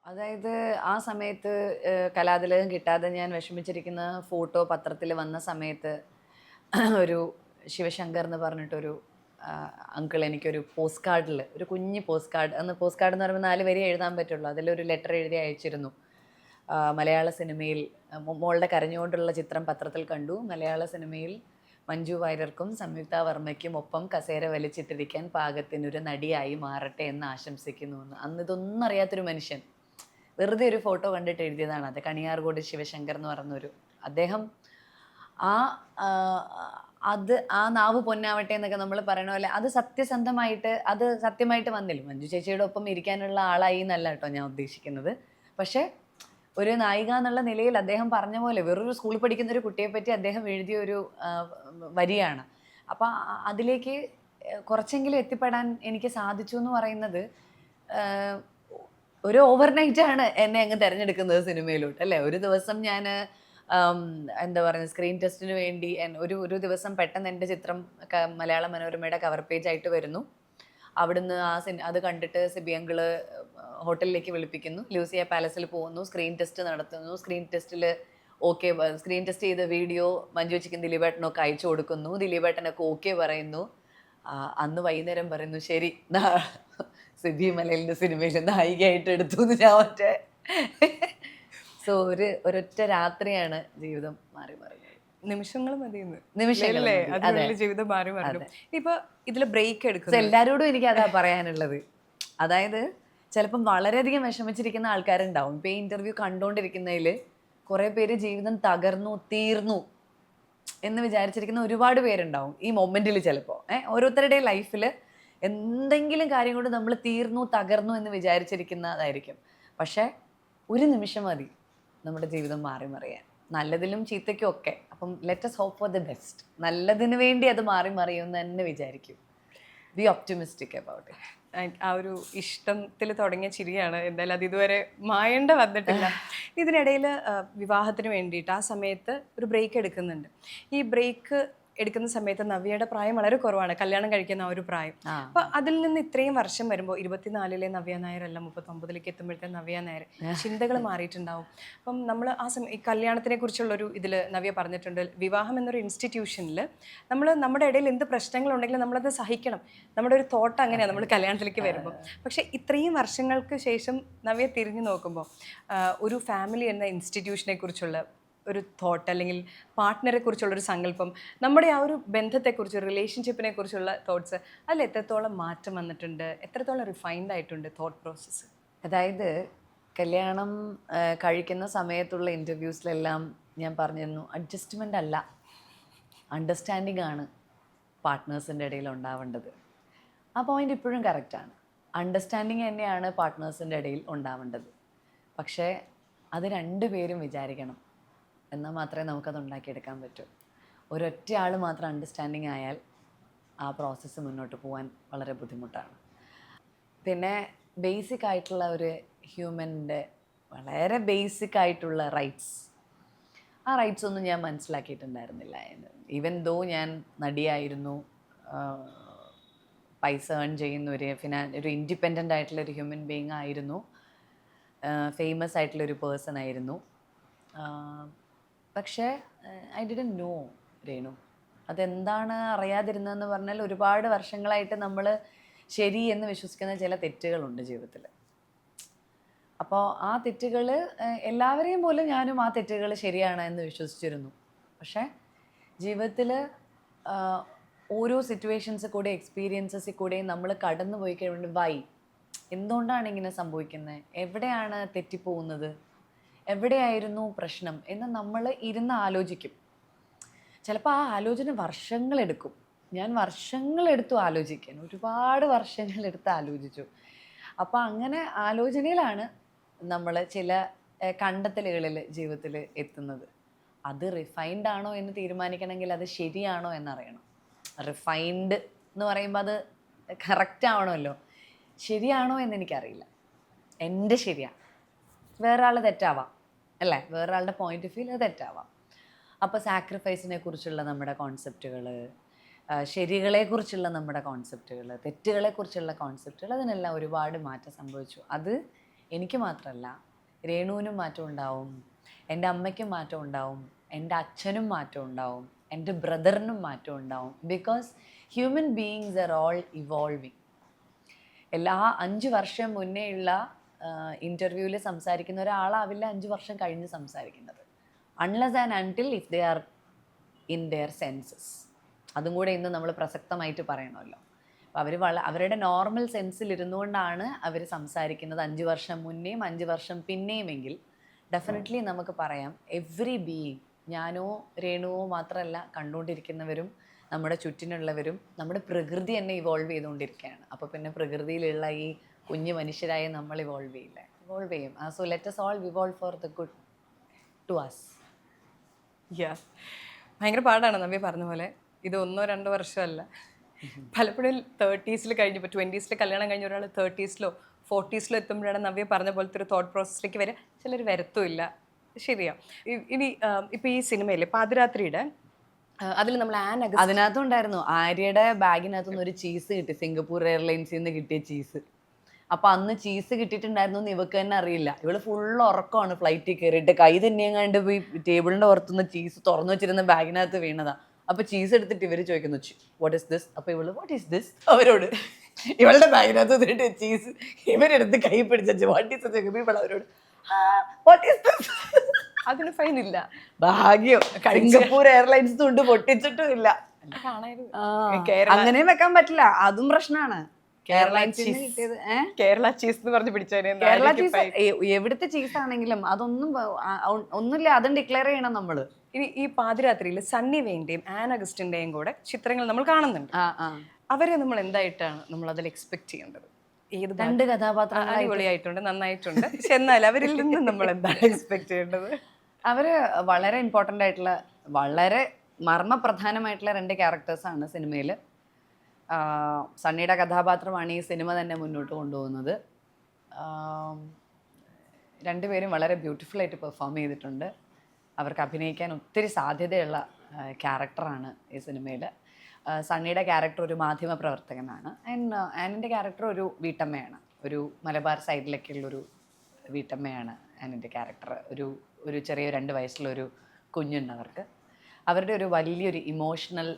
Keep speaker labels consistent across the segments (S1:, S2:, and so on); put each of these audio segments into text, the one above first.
S1: അതായത് ആ സമയത്ത് കലാതിലകം കിട്ടാതെ ഞാൻ വിഷമിച്ചിരിക്കുന്ന ഫോട്ടോ പത്രത്തിൽ വന്ന സമയത്ത് ഒരു ശിവശങ്കർ എന്ന് പറഞ്ഞിട്ടൊരു അങ്കിൾ എനിക്കൊരു പോസ്റ്റ് കാർഡിൽ ഒരു കുഞ്ഞ് പോസ്റ്റ് കാർഡ്, അന്ന് പോസ്റ്റ് കാർഡ് എന്ന് പറയുമ്പോൾ 4 വരി എഴുതാൻ പറ്റുള്ളൂ, അതിലൊരു ലെറ്റർ എഴുതി അയച്ചിരുന്നു. മലയാള സിനിമയിൽ മോളുടെ കരഞ്ഞുകൊണ്ടുള്ള ചിത്രം പത്രത്തിൽ കണ്ടു. മലയാള സിനിമയിൽ മഞ്ജു വാര്യർക്കും സംയുക്ത വർമ്മയ്ക്കും ഒപ്പം കസേര വലിച്ചിട്ടിരിക്കാൻ പാകത്തിനൊരു നടിയായി മാറട്ടെ എന്ന് ആശംസിക്കുന്നു എന്ന്. അന്ന് ഇതൊന്നും അറിയാത്തൊരു മനുഷ്യൻ വെറുതെ ഒരു ഫോട്ടോ കണ്ടിട്ട് എഴുതിയതാണ് അത്. കണിയാർകോട് ശിവശങ്കർ എന്ന് പറഞ്ഞൊരു അദ്ദേഹം ആ അത് ആ നാവ് പൊന്നാവട്ടെ എന്നൊക്കെ നമ്മൾ പറയണ പോലെ അത് സത്യസന്ധമായിട്ട് അത് സത്യമായിട്ട് വന്നില്ല. മഞ്ജു ചേച്ചിയുടെ ഒപ്പം ഇരിക്കാനുള്ള ആളായി എന്നല്ല കേട്ടോ ഞാൻ ഉദ്ദേശിക്കുന്നത്. പക്ഷേ ഒരു നായിക എന്നുള്ള നിലയിൽ അദ്ദേഹം പറഞ്ഞ പോലെ വെറൊരു സ്കൂളിൽ പഠിക്കുന്ന ഒരു കുട്ടിയെ പറ്റി അദ്ദേഹം എഴുതിയ ഒരു വരിയാണ്. അപ്പം അതിലേക്ക് കുറച്ചെങ്കിലും എത്തിപ്പെടാൻ എനിക്ക് സാധിച്ചു എന്ന് പറയുന്നത് ഒരു ഓവർനൈറ്റാണ് എന്നെ അങ്ങ് തിരഞ്ഞെടുക്കുന്നത് സിനിമയിലോട്ട്, അല്ലേ? ഒരു ദിവസം ഞാൻ എന്താ പറയുക, സ്ക്രീൻ ടെസ്റ്റിന് വേണ്ടി ഒരു ദിവസം പെട്ടെന്ന് എൻ്റെ ചിത്രം മലയാള മനോരമയുടെ കവർ പേജ് ആയിട്ട് വരുന്നു. അവിടുന്ന് അത് കണ്ടിട്ട് സിബി അങ്കിള് ഹോട്ടലിലേക്ക് വിളിപ്പിക്കുന്നു. ലൂസിയ പാലസിൽ പോകുന്നു, സ്ക്രീൻ ടെസ്റ്റ് നടത്തുന്നു. സ്ക്രീൻ ടെസ്റ്റിൽ ഓക്കെ, സ്ക്രീൻ ടെസ്റ്റ് ചെയ്ത വീഡിയോ മഞ്ജുച്ചിക്കും ദിലീപേട്ടനൊക്കെ അയച്ചു കൊടുക്കുന്നു. ദിലീപേട്ടനൊക്കെ ഓക്കെ പറയുന്നു. അന്ന് വൈകുന്നേരം പറയുന്നു, ശരി സിബി മലയിലിൻ്റെ സിനിമയിൽ നായികയായിട്ട് എടുത്തു എന്ന്. ഞാൻ മറ്റേ സോ ഒരൊറ്റ രാത്രിയാണ് ജീവിതം മാറി മറിഞ്ഞത്.
S2: നിമിഷങ്ങൾ മതി,
S1: നിമിഷങ്ങളല്ലേ
S2: ജീവിതം മാറി മറിഞ്ഞു. ഇപ്പൊ ഇതില് ബ്രേക്ക് എടുക്കുന്നു.
S1: എല്ലാവരോടും എനിക്ക് അതാ പറയാനുള്ളത്. അതായത് ചിലപ്പം വളരെയധികം വിഷമിച്ചിരിക്കുന്ന ആൾക്കാരുണ്ടാവും. ഇപ്പം ഈ ഇൻ്റർവ്യൂ കണ്ടുകൊണ്ടിരിക്കുന്നതിൽ കുറേ പേര് ജീവിതം തകർന്നു തീർന്നു എന്ന് വിചാരിച്ചിരിക്കുന്ന ഒരുപാട് പേരുണ്ടാവും ഈ മൊമെൻറ്റിൽ. ചിലപ്പോൾ ഓരോരുത്തരുടെയും ലൈഫിൽ എന്തെങ്കിലും കാര്യം കൊണ്ട് നമ്മൾ തീർന്നു തകർന്നു എന്ന് വിചാരിച്ചിരിക്കുന്നതായിരിക്കും. പക്ഷേ ഒരു നിമിഷം മതി നമ്മുടെ ജീവിതം മാറി മറിയാൻ, നല്ലതിലും ചീത്തയ്ക്കും ഒക്കെ. അപ്പം let us hope for the best. നല്ലതിന് വേണ്ടി അത് മാറി മറിയുമെന്ന് തന്നെ വിചാരിക്കും. B optimistic about it.
S2: ആ ഒരു ഇഷ്ടത്തിൽ തുടങ്ങിയ ചിരിയാണ് എന്തായാലും അത് ഇതുവരെ മായേണ്ട വന്നിട്ടില്ല. ഇതിനിടയിൽ വിവാഹത്തിന് വേണ്ടിയിട്ട് ആ സമയത്ത് ഒരു ബ്രേക്ക് എടുക്കുന്നുണ്ട്. ഈ ബ്രേക്ക് എടുക്കുന്ന സമയത്ത് നവ്യയുടെ പ്രായം വളരെ കുറവാണ്, കല്യാണം കഴിക്കുന്ന ആ ഒരു പ്രായം. അപ്പൊ അതിൽ നിന്ന് ഇത്രയും വർഷം വരുമ്പോൾ 24-ലെ നവ്യ നായർ അല്ല 39-ലേക്ക് എത്തുമ്പോഴത്തെ നവ്യ നായർ ചിന്തകൾ മാറിയിട്ടുണ്ടാവും. അപ്പം നമ്മൾ ആ ഈ കല്യാണത്തിനെ കുറിച്ചുള്ളൊരു ഇതിൽ നവ്യ പറഞ്ഞിട്ടുണ്ട്, വിവാഹം എന്നൊരു ഇൻസ്റ്റിറ്റ്യൂഷനിൽ നമ്മുടെ ഇടയിൽ എന്ത് പ്രശ്നങ്ങളുണ്ടെങ്കിലും നമ്മളത് സഹിക്കണം. നമ്മുടെ ഒരു തോട്ട് അങ്ങനെയാണ് നമ്മൾ കല്യാണത്തിലേക്ക് വരുമ്പോൾ. പക്ഷേ ഇത്രയും വർഷങ്ങൾക്ക് ശേഷം നവ്യ തിരിഞ്ഞു നോക്കുമ്പോൾ ഒരു ഫാമിലി എന്ന ഇൻസ്റ്റിറ്റ്യൂഷനെ കുറിച്ചുള്ള ഒരു തോട്ട് അല്ലെങ്കിൽ പാർട്ട്ണറെ കുറിച്ചുള്ളൊരു സങ്കല്പം, നമ്മുടെ ആ ഒരു ബന്ധത്തെക്കുറിച്ച് റിലേഷൻഷിപ്പിനെ കുറിച്ചുള്ള തോട്ട്സ് അതിൽ എത്രത്തോളം മാറ്റം വന്നിട്ടുണ്ട്, എത്രത്തോളം റിഫൈൻഡ് ആയിട്ടുണ്ട് തോട്ട് പ്രോസസ്സ്?
S1: അതായത് കല്യാണം കഴിക്കുന്ന സമയത്തുള്ള ഇൻ്റർവ്യൂസിലെല്ലാം ഞാൻ പറഞ്ഞിരുന്നു, അഡ്ജസ്റ്റ്മെൻ്റ് അല്ല, അണ്ടർസ്റ്റാൻഡിങ് ആണ് പാർട്ട്നേഴ്സിൻ്റെ ഇടയിൽ ഉണ്ടാവേണ്ടത്. ആ പോയിൻ്റ് ഇപ്പോഴും കറക്റ്റാണ്. അണ്ടർസ്റ്റാൻഡിങ് തന്നെയാണ് പാർട്ട്നേഴ്സിൻ്റെ ഇടയിൽ ഉണ്ടാവേണ്ടത്. പക്ഷേ അത് രണ്ടുപേരും വിചാരിക്കണം, എന്നാൽ മാത്രമേ നമുക്കത് ഉണ്ടാക്കിയെടുക്കാൻ പറ്റൂ. ഒരൊറ്റ ആൾ മാത്രം അണ്ടർസ്റ്റാൻഡിങ് ആയാൽ ആ പ്രോസസ്സ് മുന്നോട്ട് പോകാൻ വളരെ ബുദ്ധിമുട്ടാണ്. പിന്നെ ബേസിക് ആയിട്ടുള്ള ഒരു ഹ്യൂമൻ്റെ വളരെ ബേസിക് ആയിട്ടുള്ള റൈറ്റ്സ്, ആ റൈറ്റ്സ് ഒന്നും ഞാൻ മനസ്സിലാക്കിയിട്ടുണ്ടായിരുന്നില്ല. ഈവൻ ദോ ഞാൻ നടിയായിരുന്നു, പൈസ ഏൺ ചെയ്യുന്ന ഒരു ഇൻഡിപെൻഡൻ്റ് ആയിട്ടുള്ളൊരു ഹ്യൂമൻ ബീയിങ് ആയിരുന്നു, ഫേമസ് ആയിട്ടുള്ളൊരു പേഴ്സൺ ആയിരുന്നു. പക്ഷേ ഐ ഡിഡൻറ്റ് നോ രേണു. അതെന്താണ് അറിയാതിരുന്നതെന്ന് പറഞ്ഞാൽ ഒരുപാട് വർഷങ്ങളായിട്ട് നമ്മൾ ശരി എന്ന് വിശ്വസിക്കുന്ന ചില തെറ്റുകളുണ്ട് ജീവിതത്തിൽ. അപ്പോൾ ആ തെറ്റുകൾ എല്ലാവരെയും പോലെ ഞാനും ആ തെറ്റുകൾ ശരിയാണ് എന്ന് വിശ്വസിച്ചിരുന്നു. പക്ഷേ ജീവിതത്തിൽ ഓരോ സിറ്റുവേഷൻസിൽ കൂടെ എക്സ്പീരിയൻസസിൽ കൂടെയും നമ്മൾ കടന്നു പോയി കഴിയുമ്പോൾ എന്തുകൊണ്ടാണ് ഇങ്ങനെ സംഭവിക്കുന്നത്, എവിടെയാണ് തെറ്റിപ്പോകുന്നത്, എവിടെയായിരുന്നു പ്രശ്നം എന്ന് നമ്മൾ ഇരുന്ന് ആലോചിക്കും. ചിലപ്പോൾ ആ ആലോചന വർഷങ്ങളെടുക്കും. ഞാൻ വർഷങ്ങളെടുത്തു ആലോചിക്കാൻ, ഒരുപാട് വർഷങ്ങളെടുത്ത് ആലോചിച്ചു. അപ്പോൾ അങ്ങനെ ആലോചനയിലാണ് നമ്മൾ ചില കണ്ടെത്തലുകളിൽ ജീവിതത്തിൽ എത്തുന്നത്. അത് റിഫൈൻഡ് ആണോ എന്ന് തീരുമാനിക്കണമെങ്കിൽ അത് ശരിയാണോ എന്നറിയണം. റിഫൈൻഡ് എന്ന് പറയുമ്പോൾ അത് കറക്റ്റ് ആവണമല്ലോ. ശരിയാണോ എന്നെനിക്കറിയില്ല. എൻ്റെ ശരിയാണ്, വേറെ ആൾ തെറ്റാവാം, അല്ലേ? വേറൊരാളുടെ പോയിന്റ് ഓഫ് വ്യൂ അത് തെറ്റാവാം. അപ്പോൾ സാക്രിഫൈസിനെ കുറിച്ചുള്ള നമ്മുടെ കോൺസെപ്റ്റുകൾ, ശരികളെക്കുറിച്ചുള്ള നമ്മുടെ കോൺസെപ്റ്റുകൾ, തെറ്റുകളെക്കുറിച്ചുള്ള കോൺസെപ്റ്റുകൾ, അതിനെല്ലാം ഒരുപാട് മാറ്റം സംഭവിച്ചു. അത് എനിക്ക് മാത്രമല്ല, രേണുവിനും മാറ്റം ഉണ്ടാവും, എൻ്റെ അമ്മയ്ക്കും മാറ്റം ഉണ്ടാവും, എൻ്റെ അച്ഛനും മാറ്റം ഉണ്ടാവും, എൻ്റെ ബ്രദറിനും മാറ്റം ഉണ്ടാവും. Because human beings are all evolving. എല്ലാ 5 വർഷം മുന്നേ ഉള്ള ഇൻ്റർവ്യൂവിൽ സംസാരിക്കുന്ന ഒരാളാവില്ല 5 വർഷം കഴിഞ്ഞ് സംസാരിക്കുന്നത്. Unless and until if they are in there census. അതും കൂടെ ഇന്ന് നമ്മൾ പ്രസക്തമായിട്ട് പറയണമല്ലോ. അപ്പോൾ അവരുടെ നോർമൽ സെൻസിൽ ഇരുന്നുകൊണ്ടാണ് അവർ സംസാരിക്കുന്നത് 5 വർഷം മുന്നേയും 5 വർഷം പിന്നെയുമെങ്കിൽ ഡെഫിനറ്റ്ലി നമുക്ക് പറയാം എവ്രി ബീയിങ്, ഞാനോ രേണുവോ മാത്രമല്ല, കണ്ടുകൊണ്ടിരിക്കുന്നവരും നമ്മുടെ ചുറ്റിനുള്ളവരും നമ്മുടെ പ്രകൃതി തന്നെ ഇവോൾവ് ചെയ്തുകൊണ്ടിരിക്കുകയാണ്. അപ്പോൾ പിന്നെ പ്രകൃതിയിലുള്ള ഈ കുഞ്ഞു മനുഷ്യരായ നമ്മൾ ഇവോൾവ് ചെയ്യില്ലേ? ഇവോൾവ് ചെയ്യും. So let us all evolve for the good to us.
S2: ഭയങ്കര പാടാണ് നവ്യ പറഞ്ഞ പോലെ. ഇത് 1-2 വർഷമല്ല, പലപ്പോഴും 30s കഴിഞ്ഞ്, ഇപ്പോൾ 20s കല്യാണം കഴിഞ്ഞ ഒരാൾ 30s 40s എത്തുമ്പോഴാണ് നവ്യ പറഞ്ഞ പോലത്തെ ഒരു തോട്ട് പ്രോസസ്സിലേക്ക് വരിക. ചിലർ വരത്തുമില്ല, ശരിയാ. ഇനി ഇപ്പോൾ ഈ സിനിമയിൽ പാതിരാത്രിയുടെ അതിൽ നമ്മൾ
S1: അതിനകത്തും ഉണ്ടായിരുന്നു, ആര്യയുടെ ബാഗിനകത്തുനിന്ന് ഒരു ചീസ് കിട്ടി, സിംഗപ്പൂർ എയർലൈൻസിൽ നിന്ന് കിട്ടിയ ചീസ്. അപ്പോൾ അന്ന് ചീസ് കിട്ടിയിട്ടുണ്ടായിരുന്നു എന്ന് ഇവക്ക് തന്നെ അറിയില്ല. ഇവള് ഫുള്ള് ഉറക്കമാണ് ഫ്ലൈറ്റിൽ കയറിയിട്ട്, കൈ തന്നെയും കണ്ട് പോയി ടേബിളിൻ്റെ പുറത്തുനിന്ന് ചീസ് തുറന്നു വെച്ചിരുന്ന ബാഗിനകത്ത് വീണതാ. അപ്പോൾ ചീസ് എടുത്തിട്ട് ഇവർ ചോദിക്കുന്നു വാട്ട് ഈസ് ദിസ്? അപ്പോൾ ഇവള് വാട്ട് ഈസ് ദിസ് അവരോട്, ഇവളുടെ ബാഗിനകത്ത് വന്നിട്ട് ചീസ് ഇവരെടുത്ത് കൈ പിടിച്ചു വാട്ട് ഈസ് ദിസ്? ഇവൾ അവരോട് വാട്ട് ഈസ് ദിസ്?
S2: അതിന് ഫൈൻ ഇല്ല.
S1: ഭാഗ്യം സിംഗപ്പൂർ എയർലൈൻസ് കൊണ്ട് പൊട്ടിച്ചിട്ടും ഇല്ല. അങ്ങനെയും വെക്കാൻ പറ്റില്ല, അതും പ്രശ്നമാണ്.
S2: കേരള ചീസ് എന്ന് പറഞ്ഞ് പിടിച്ചേനെ.
S1: കേരള ചീസ് എവിടുത്തെ ചീസ് ആണെങ്കിലും അതൊന്നും ഒന്നുമില്ല, അതും ഡിക്ലെയർ ചെയ്യണം നമ്മള്.
S2: ഇനി ഈ പാതിരാത്രിയിൽ സണ്ണി വെയിന്റെയും ആൻ അഗസ്റ്റിന്റെയും കൂടെ ചിത്രങ്ങൾ നമ്മൾ കാണുന്നുണ്ട്. അവരെ നമ്മൾ എന്തായിട്ടാണ് നമ്മൾ അതിൽ എക്സ്പെക്ട് ചെയ്യേണ്ടത്? ഏത്
S1: 2 കഥാപാത്രങ്ങൾ
S2: അടിപൊളിയായിട്ടുണ്ട്, നന്നായിട്ടുണ്ട്. പക്ഷെ എന്നാൽ അവരിൽ നിന്ന് നമ്മൾ എന്താണ് എക്സ്പെക്ട് ചെയ്യേണ്ടത്?
S1: അവര് വളരെ ഇമ്പോർട്ടൻ്റ് ആയിട്ടുള്ള, വളരെ മർമ്മപ്രധാനമായിട്ടുള്ള 2 ക്യാരക്ടേഴ്സാണ് സിനിമയിൽ. സണ്ണിയുടെ കഥാപാത്രമാണ് ഈ സിനിമ തന്നെ മുന്നോട്ട് കൊണ്ടുപോകുന്നത്. രണ്ടുപേരും വളരെ ബ്യൂട്ടിഫുള്ളായിട്ട് പെർഫോം ചെയ്തിട്ടുണ്ട്. അവർക്ക് അഭിനയിക്കാൻ ഒത്തിരി സാധ്യതയുള്ള ക്യാരക്ടറാണ് ഈ സിനിമയിൽ. സണ്ണിയുടെ ക്യാരക്ടർ ഒരു മാധ്യമ പ്രവർത്തകനാണ്. ആനിൻ്റെ ക്യാരക്ടർ ഒരു വീട്ടമ്മയാണ്, ഒരു മലബാർ സൈഡിലേക്കുള്ളൊരു വീട്ടമ്മയാണ് ആനിൻ്റെ ക്യാരക്ടർ. ഒരു ചെറിയ 2 വയസ്സുള്ളൊരു കുഞ്ഞുണ്ട് അവർക്ക്. അവരുടെ ഒരു വലിയൊരു ഇമോഷണൽ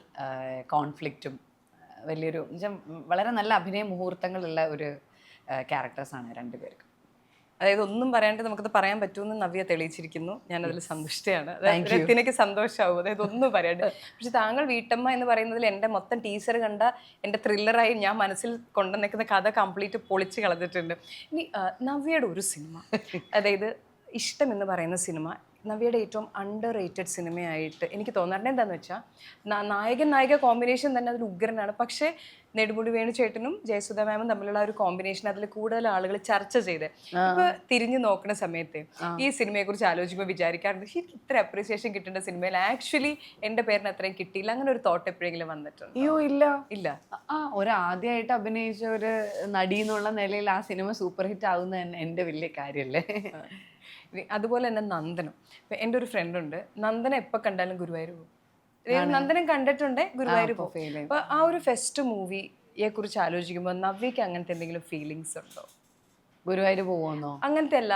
S1: കോൺഫ്ലിക്റ്റും വലിയൊരു വളരെ നല്ല അഭിനയ മുഹൂർത്തങ്ങളുള്ള ഒരു ക്യാരക്ടേഴ്സാണ് 2 പേർക്ക്.
S2: അതായത് ഒന്നും പറയാണ്ട് നമുക്കത് പറയാൻ പറ്റുമെന്ന് നവ്യ തെളിയിച്ചിരിക്കുന്നു. ഞാനതിൽ സന്തുഷ്ടയാണ്. രത്തിനൊക്കെ സന്തോഷമാവും, അതായത് ഒന്നും പറയാണ്ട്. പക്ഷെ താങ്കൾ വീട്ടമ്മ എന്ന് പറയുന്നതിൽ എൻ്റെ മൊത്തം ടീസർ കണ്ട എൻ്റെ ത്രില്ലറായി ഞാൻ മനസ്സിൽ കൊണ്ടുവന്നിരിക്കുന്ന കഥ കംപ്ലീറ്റ് പൊളിച്ച് കളഞ്ഞിട്ടുണ്ട്. ഇനി നവ്യയുടെ ഒരു സിനിമ, അതായത് ഇഷ്ടം എന്ന് പറയുന്ന സിനിമ നവ്യയുടെ ഏറ്റവും അണ്ടർ റേറ്റഡ് സിനിമയായിട്ട് എനിക്ക് തോന്നാറുണ്ട്. എന്താണെന്ന് വെച്ചാൽ നായക കോമ്പിനേഷൻ തന്നെ അതിൽ ഉഗ്രനാണ്. പക്ഷേ നെടുമുടി വേണു ചേട്ടനും ജയസുധ മാമും തമ്മിലുള്ള ഒരു കോമ്പിനേഷൻ അതിൽ കൂടുതൽ ആളുകൾ ചർച്ച ചെയ്ത് ഇപ്പൊ തിരിഞ്ഞു നോക്കുന്ന സമയത്ത് ഈ സിനിമയെ കുറിച്ച് ആലോചിക്കുമ്പോൾ വിചാരിക്കാറുണ്ട്, ശരിക്കും ഇത്ര അപ്രീസിയേഷൻ കിട്ടേണ്ട സിനിമയിൽ ആക്ച്വലി എൻ്റെ പേരിന് അത്രയും കിട്ടിയില്ല. അങ്ങനെ ഒരു തോട്ട് എപ്പോഴെങ്കിലും വന്നിട്ടുണ്ട്?
S1: അയ്യോ ഇല്ല.
S2: ഒരു
S1: ആദ്യമായിട്ട് അഭിനയിച്ച ഒരു നടി എന്നുള്ള നിലയിൽ ആ സിനിമ സൂപ്പർ ഹിറ്റ് ആവുന്ന എൻ്റെ വലിയ കാര്യമല്ലേ.
S2: അതുപോലെ തന്നെ നന്ദനം. ഇപ്പം എൻ്റെ ഒരു ഫ്രണ്ട് ഉണ്ട്, നന്ദനം എപ്പോൾ കണ്ടാലും ഗുരുവായൂർ പോകും. നന്ദനം കണ്ടിട്ടുണ്ട്, ഗുരുവായൂർ പോകും. അപ്പോൾ ആ ഒരു ഫെസ്റ്റ് മൂവിയെ കുറിച്ച് ആലോചിക്കുമ്പോൾ നവ്യക്ക് അങ്ങനത്തെ എന്തെങ്കിലും ഫീലിങ്സ് ഉണ്ടോ?
S1: ഗുരുവായൂർ പോകുമെന്നോ?
S2: അങ്ങനത്തെ അല്ല,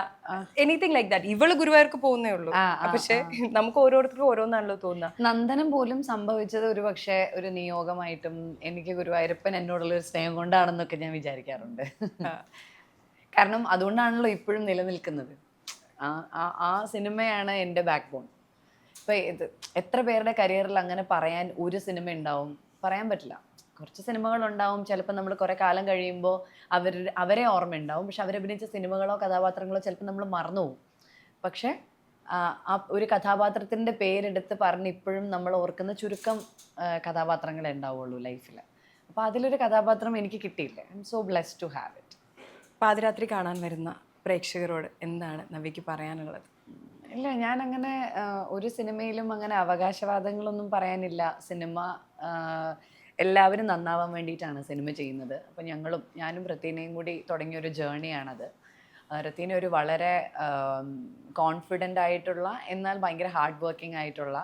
S2: എനിത്തിങ് ലൈക്ക് ദാറ്റ്. ഇവള് ഗുരുവായൂർക്ക് പോകുന്നേ ഉള്ളൂ, പക്ഷെ നമുക്ക് ഓരോരുത്തർക്കും ഓരോന്നാണല്ലോ തോന്നുക.
S1: നന്ദനം പോലും സംഭവിച്ചത് ഒരു പക്ഷേ ഒരു നിയോഗമായിട്ടും എനിക്ക് ഗുരുവായൂരപ്പൻ എന്നോടുള്ള ഒരു സ്നേഹം കൊണ്ടാണെന്നൊക്കെ ഞാൻ വിചാരിക്കാറുണ്ട്. കാരണം അതുകൊണ്ടാണല്ലോ ഇപ്പോഴും നിലനിൽക്കുന്നത്. ആ സിനിമയാണ് എൻ്റെ ബാക്ക് ബോൺ. ഇപ്പം എത്ര പേരുടെ കരിയറിൽ അങ്ങനെ പറയാൻ ഒരു സിനിമ ഉണ്ടാവും? പറയാൻ പറ്റില്ല. കുറച്ച് സിനിമകളുണ്ടാവും, ചിലപ്പോൾ നമ്മൾ കുറേ കാലം കഴിയുമ്പോൾ അവരെ ഓർമ്മ ഉണ്ടാവും, പക്ഷെ അവരഭിനയിച്ച സിനിമകളോ കഥാപാത്രങ്ങളോ ചിലപ്പോൾ നമ്മൾ മറന്നുപോകും. പക്ഷേ ആ ഒരു കഥാപാത്രത്തിൻ്റെ പേരെടുത്ത് പറഞ്ഞ് ഇപ്പോഴും നമ്മൾ ഓർക്കുന്ന ചുരുക്കം കഥാപാത്രങ്ങളെ ഉണ്ടാവുള്ളൂ ലൈഫിൽ. അപ്പോൾ അതിലൊരു കഥാപാത്രം എനിക്ക് കിട്ടിയില്ല. I am so blessed to have it.
S2: പാതിരാത്രി കാണാൻ വരുന്ന പ്രേക്ഷകരോട് എന്താണ് നവ്യക്ക് പറയാനുള്ളത്?
S1: ഇല്ല, ഞാനങ്ങനെ ഒരു സിനിമയിലും അങ്ങനെ അവകാശവാദങ്ങളൊന്നും പറയാനില്ല. സിനിമ എല്ലാവരും നന്നാവാൻ വേണ്ടിയിട്ടാണ് സിനിമ ചെയ്യുന്നത്. അപ്പോൾ ഞാനും റത്തീനയും കൂടി തുടങ്ങിയൊരു ജേണിയാണത്. റത്തീന ഒരു വളരെ കോൺഫിഡൻ്റ് ആയിട്ടുള്ള, എന്നാൽ ഭയങ്കര ഹാർഡ് വർക്കിംഗ് ആയിട്ടുള്ള,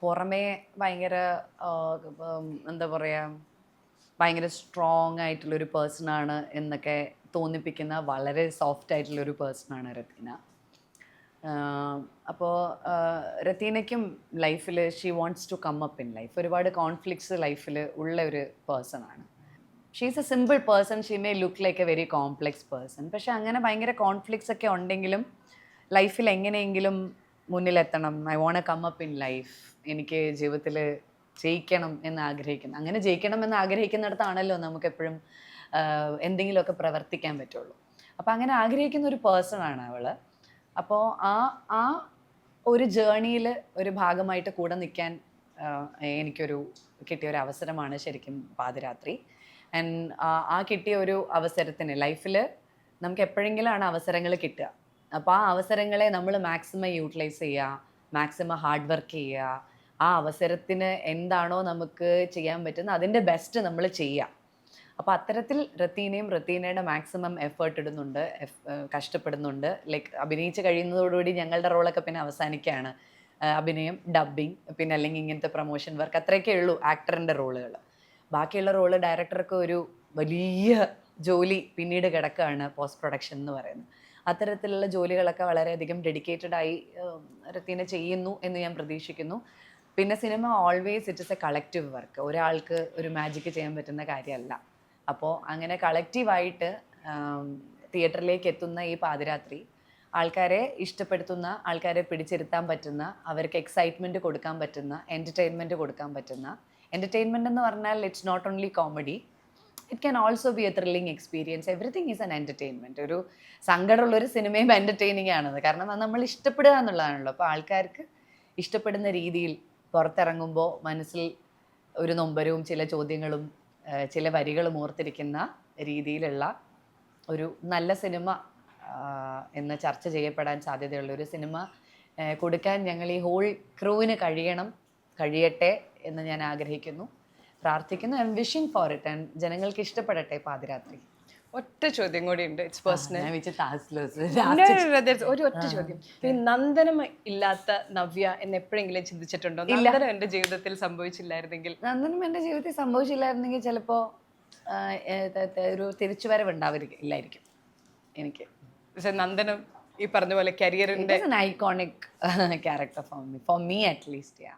S1: പുറമേ ഭയങ്കര എന്താ പറയുക, ഭയങ്കര സ്ട്രോങ് ആയിട്ടുള്ളൊരു പേഴ്സണാണ് എന്നൊക്കെ തോന്നിപ്പിക്കുന്ന വളരെ സോഫ്റ്റ് ആയിട്ടുള്ളൊരു പേഴ്സണാണ് രത്തീന. അപ്പോൾ രത്തീനയ്ക്കും ലൈഫിൽ she wants to come up in life. ഒരുപാട് കോൺഫ്ലിക്ട്സ് ലൈഫിൽ ഉള്ള ഒരു പേഴ്സണാണ്. She is a simple person, she may look like a very complex person. പക്ഷെ അങ്ങനെ ഭയങ്കര കോൺഫ്ലിക്ട്സ് ഒക്കെ ഉണ്ടെങ്കിലും ലൈഫിൽ എങ്ങനെയെങ്കിലും മുന്നിലെത്തണം, I want come up in life, എനിക്ക് ജീവിതത്തിൽ ജയിക്കണം എന്ന് ആഗ്രഹിക്കുന്നു. അങ്ങനെ ജയിക്കണം എന്ന് ആഗ്രഹിക്കുന്നിടത്താണല്ലോ നമുക്കെപ്പോഴും എന്തെങ്കിലുമൊക്കെ പ്രവർത്തിക്കാൻ പറ്റുള്ളൂ. അപ്പോൾ അങ്ങനെ ആഗ്രഹിക്കുന്ന ഒരു പേഴ്സണാണ് അവൾ. അപ്പോൾ ആ ഒരു ജേണിയിൽ ഒരു ഭാഗമായിട്ട് കൂടെ നിൽക്കാൻ എനിക്കൊരു കിട്ടിയൊരു അവസരമാണ് ശരിക്കും പാതിരാത്രി. ആൻഡ് ആ കിട്ടിയ ഒരു അവസരത്തിന് ലൈഫിൽ നമുക്ക് എപ്പോഴെങ്കിലാണ് അവസരങ്ങൾ കിട്ടുക. അപ്പോൾ ആ അവസരങ്ങളെ നമ്മൾ മാക്സിമം യൂട്ടിലൈസ് ചെയ്യുക, മാക്സിമം ഹാർഡ് വർക്ക് ചെയ്യുക. ആ അവസരത്തിന് എന്താണോ നമുക്ക് ചെയ്യാൻ പറ്റുന്നത് അതിൻ്റെ ബെസ്റ്റ് നമ്മൾ ചെയ്യുക. അപ്പോൾ അത്തരത്തിൽ റത്തീനയുടെ മാക്സിമം എഫേർട്ട് ഇടുന്നുണ്ട്, കഷ്ടപ്പെടുന്നുണ്ട്. ലൈക്ക് അഭിനയിച്ച് കഴിയുന്നതോടുകൂടി ഞങ്ങളുടെ റോളൊക്കെ പിന്നെ അവസാനിക്കുകയാണ്. അഭിനയം, ഡബ്ബിങ്, പിന്നെ അല്ലെങ്കിൽ ഇങ്ങനത്തെ പ്രൊമോഷൻ വർക്ക്, അത്രയൊക്കെ ഉള്ളൂ ആക്ടറിൻ്റെ റോളുകൾ. ബാക്കിയുള്ള റോള് ഡയറക്ടർക്ക് ഒരു വലിയ ജോലി പിന്നീട് കിടക്കുകയാണ്, പോസ്റ്റ് പ്രൊഡക്ഷൻ എന്ന് പറയുന്നത്. അത്തരത്തിലുള്ള ജോലികളൊക്കെ വളരെയധികം ഡെഡിക്കേറ്റഡായി രത്തീന ചെയ്യുന്നു എന്ന് ഞാൻ പ്രതീക്ഷിക്കുന്നു. പിന്നെ cinema always it is A collective work. ഒരാൾക്ക് ഒരു മാജിക്ക് ചെയ്യാൻ പറ്റുന്ന കാര്യമല്ല. അപ്പോൾ അങ്ങനെ കളക്റ്റീവായിട്ട് തിയേറ്ററിലേക്ക് എത്തുന്ന ഈ പാതിരാത്രി ആൾക്കാരെ ഇഷ്ടപ്പെടുത്തുന്ന, ആൾക്കാരെ പിടിച്ചിരുത്താൻ പറ്റുന്ന, അവർക്ക് എക്സൈറ്റ്മെൻറ്റ് കൊടുക്കാൻ പറ്റുന്ന, എൻ്റർടൈൻമെൻറ്റ് കൊടുക്കാൻ പറ്റുന്ന. എൻ്റർടൈൻമെൻറ്റ് എന്ന് പറഞ്ഞാൽ it's not only comedy, it can also be a thrilling experience. Everything is an entertainment. ഒരു സങ്കടമുള്ളൊരു സിനിമയും എൻ്റർടൈനിങ് ആണത്. കാരണം അത് നമ്മൾ ഇഷ്ടപ്പെടുക എന്നുള്ളതാണല്ലോ. അപ്പോൾ ആൾക്കാർക്ക് ഇഷ്ടപ്പെടുന്ന രീതിയിൽ പുറത്തിറങ്ങുമ്പോൾ മനസ്സിൽ ഒരു നൊമ്പരവും ചില ചോദ്യങ്ങളും ചില വരികളും ഓർത്തിരിക്കുന്ന രീതിയിലുള്ള ഒരു നല്ല സിനിമ എന്ന് ചർച്ച ചെയ്യപ്പെടാൻ സാധ്യതയുള്ള ഒരു സിനിമ കൊടുക്കാൻ ഞങ്ങൾ ഈ ഹോൾ ക്രൂവിന് കഴിയട്ടെ എന്ന് ഞാൻ ആഗ്രഹിക്കുന്നു, പ്രാർത്ഥിക്കുന്നു. I M wishing for it. And ജനങ്ങൾക്ക് ഇഷ്ടപ്പെടട്ടെ പാതിരാത്രി.
S2: ഒറ്റ ചോദ്യം കൂടി ഉണ്ട്, ഇറ്റ്സ് പേഴ്സണൽ. ഒരു ഒറ്റ ചോദ്യം. ഈ നന്ദനം ഇല്ലാത്ത നവ്യ എന്ന് എപ്പോഴെങ്കിലും ചിന്തിച്ചിട്ടുണ്ടോ? നന്ദനം എൻ്റെ ജീവിതത്തിൽ സംഭവിച്ചില്ലായിരുന്നെങ്കിൽ?
S1: നന്ദനം എൻ്റെ ജീവിതത്തിൽ സംഭവിച്ചില്ലായിരുന്നെങ്കിൽ ചിലപ്പോൾ ഒരു തിരിച്ചുവരവ് ഇല്ലായിരിക്കും എനിക്ക്.
S2: പക്ഷെ നന്ദനം ഈ പറഞ്ഞ പോലെ കരിയറിൻ്റെ
S1: iconic character for me at least.